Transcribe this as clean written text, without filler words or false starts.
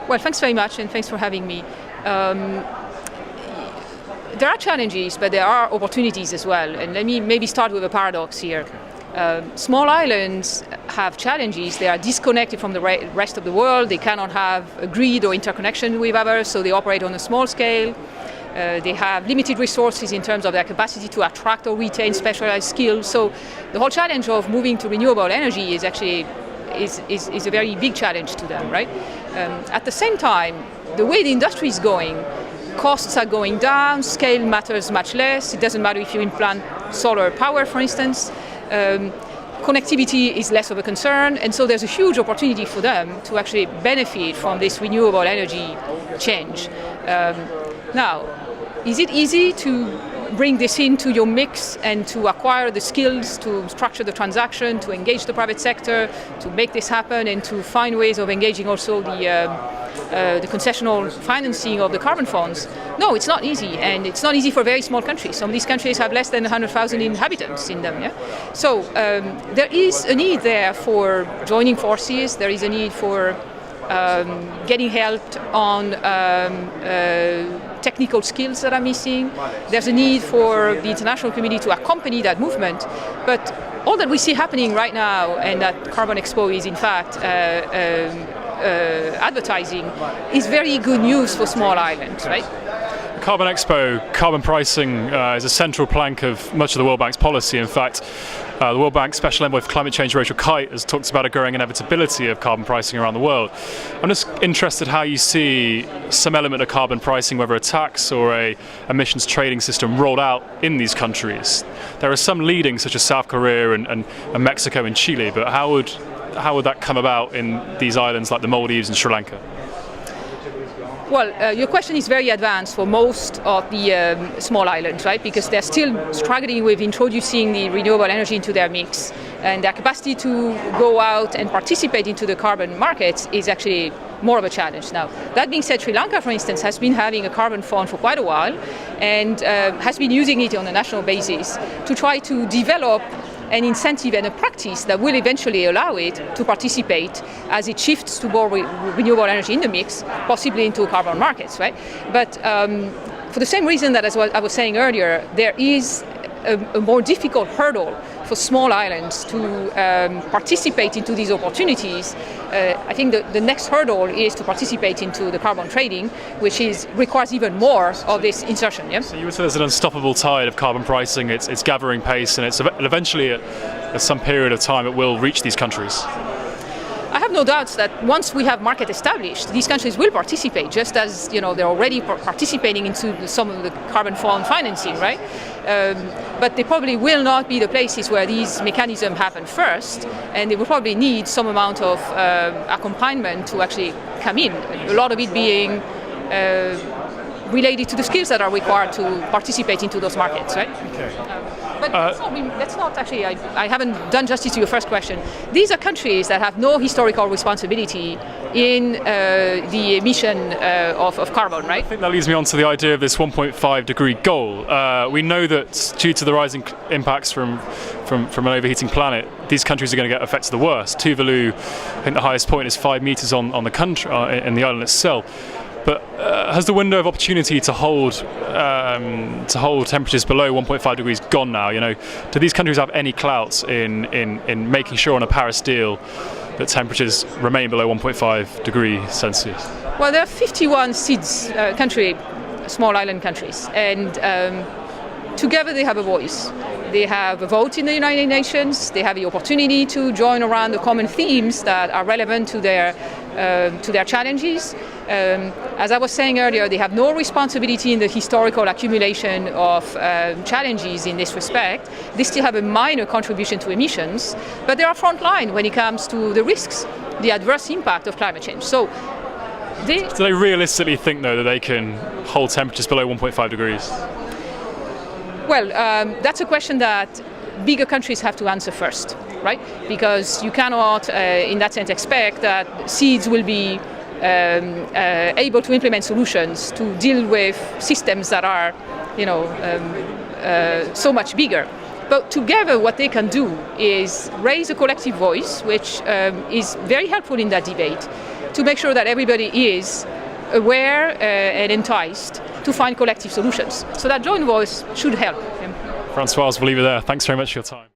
Well, thanks very much, and thanks for having me. There are challenges, but there are opportunities as well. And let me maybe start with a paradox here. Small islands have challenges. They are disconnected from the rest of the world. They cannot have a grid or interconnection with others, so they operate on a small scale. They have limited resources in terms of their capacity to attract or retain specialized skills. So the whole challenge of moving to renewable energy is actually is a very big challenge to them, right? At the same time, the way the industry is going, costs are going down, scale matters much less. It doesn't matter if you implant solar power, for instance. Connectivity is less of a concern, and so there's a huge opportunity for them to actually benefit from this renewable energy change. Now, is it easy to bring this into your mix and to acquire the skills to structure the transaction, to engage the private sector, to make this happen, and to find ways of engaging also the concessional financing of the carbon funds? No, it's not easy, and it's not easy for very small countries. Some of these countries have less than 100,000 inhabitants in them. Yeah? So there is a need there for joining forces. There is a need for getting help on technical skills that are missing. There's a need for the international community to accompany that movement. But all that we see happening right now, and that Carbon Expo is in fact advertising, is very good news for small islands, right? Carbon Expo, carbon pricing is a central plank of much of the World Bank's policy. In fact, the World Bank Special Envoy for Climate Change, Rachel Kite, has talked about a growing inevitability of carbon pricing around the world. I'm just interested how you see some element of carbon pricing, whether a tax or a emissions trading system, rolled out in these countries. There are some leading, such as South Korea and Mexico and Chile, but how would that come about in these islands like the Maldives and Sri Lanka? Well, your question is very advanced for most of the small islands, right? Because they're still struggling with introducing the renewable energy into their mix. And their capacity to go out and participate into the carbon markets is actually more of a challenge now. That being said, Sri Lanka, for instance, has been having a carbon fund for quite a while and has been using it on a national basis to try to develop an incentive and a practice that will eventually allow it to participate as it shifts to more renewable energy in the mix, possibly into carbon markets, right? But for the same reason that, as I was saying earlier, there is a more difficult hurdle for small islands to participate into these opportunities. I think the next hurdle is to participate into the carbon trading, which requires even more of this insertion. Yeah? So you would say there's an unstoppable tide of carbon pricing. It's gathering pace, and it's eventually at some period of time it will reach these countries. I have no doubts that once we have market established, these countries will participate, just as they're already participating into some of the carbon fund financing, right? But they probably will not be the places where these mechanisms happen first, and they will probably need some amount of accompaniment to actually come in. A lot of it being related to the skills that are required to participate into those markets, right? Okay. But that's not actually, I haven't done justice to your first question. These are countries that have no historical responsibility in the emission of carbon, right? I think that leads me on to the idea of this 1.5 degree goal. We know that due to the rising impacts from an overheating planet, these countries are going to get affected the worst. Tuvalu, I think the highest point is 5 meters on the country, in the island itself. But has the window of opportunity to hold temperatures below 1.5 degrees gone now? Do these countries have any clout in making sure on a Paris deal that temperatures remain below 1.5 degrees Celsius? Well, there are 51 small island countries, and together they have a voice. They have a vote in the United Nations. They have the opportunity to join around the common themes that are relevant to their challenges. As I was saying earlier, they have no responsibility in the historical accumulation of challenges in this respect. They still have a minor contribution to emissions, but they are frontline when it comes to the risks, the adverse impact of climate change. So do they realistically think, though, that they can hold temperatures below 1.5 degrees? Well, that's a question that bigger countries have to answer first, right? Because you cannot, in that sense, expect that seeds will be able to implement solutions to deal with systems that are, so much bigger. But together, what they can do is raise a collective voice, which is very helpful in that debate. to make sure that everybody is aware and enticed to find collective solutions. So that joint voice should help. Francoise, we'll leave it there. Thanks very much for your time.